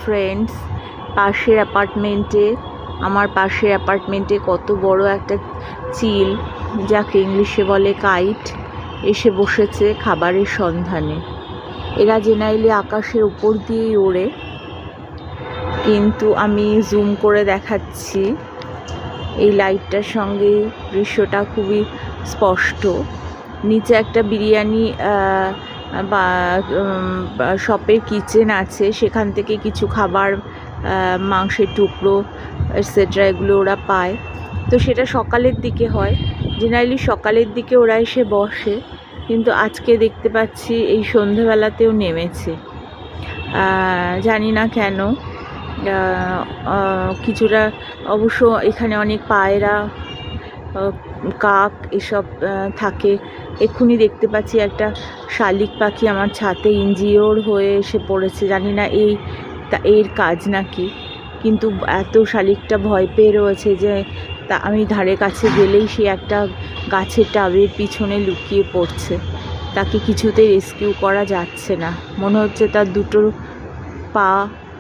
Friends, আমার পাশের অ্যাপার্টমেন্টে কত বড় একটা চিল, যাকে ইংলিশে বলে কাইট, এসে বসেছে খাবারের সন্ধানে। এরা জেনারেলি আকাশের উপর দিয়েই ওড়ে, কিন্তু আমি জুম করে দেখাচ্ছি, এই লাইটটার সঙ্গে দৃশ্যটা খুবই স্পষ্ট। নিচে একটা বিরিয়ানি বা শপের কিচেন আছে, সেখান থেকে কিছু খাবার, মাংসের টুকরো এটসেট্রা এগুলো ওরা পায়। তো সেটা সকালের দিকে হয়, জেনারেলি সকালের দিকে ওরা এসে বসে, কিন্তু আজকে দেখতে পাচ্ছি এই সন্ধেবেলাতেও নেমেছে। জানি না কেন। কিছুটা অবশ্য এখানে অনেক পায়রা, কাক এসব থাকে। এক্ষুনি দেখতে পাচ্ছি একটা শালিক পাখি আমার ছাদে ইনজিওর হয়ে এসে পড়েছে, জানি না এর কাজ নাকি, কিন্তু এত শালিকটা ভয় পেয়ে রয়েছে যে আমি ধারে কাছে গেলেই সে একটা গাছের টাবের পিছনে লুকিয়ে পড়ছে। তাকে কিছুতেই রেস্কিউ করা যাচ্ছে না, মনে হচ্ছে তার দুটো পা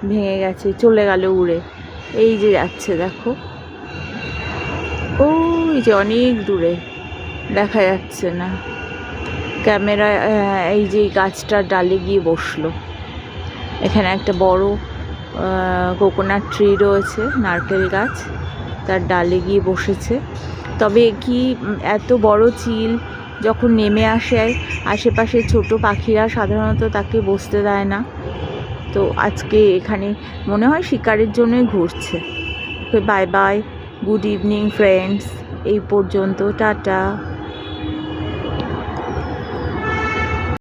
ভেঙে গেছে, চলে গেল উড়ে। এই যে যাচ্ছে, দেখো, ওই যে অনেক দূরে, দেখা যাচ্ছে না ক্যামেরা। এই যে গাছটার ডালে গিয়ে বসলো। এখানে একটা বড় কোকোনাট ট্রি রয়েছে, নারকেল গাছ, তার ডালে গিয়ে বসেছে। তবে কি, এত বড় চিল যখন নেমে আসে, আশেপাশে ছোট পাখিরা সাধারণত তাকে বসতে দেয় না। তো আজকে এখানে মনে হয় শিকারের জন্যই ঘুরছে। Bye bye, good evening friends, এই পর্যন্ত, টাটা।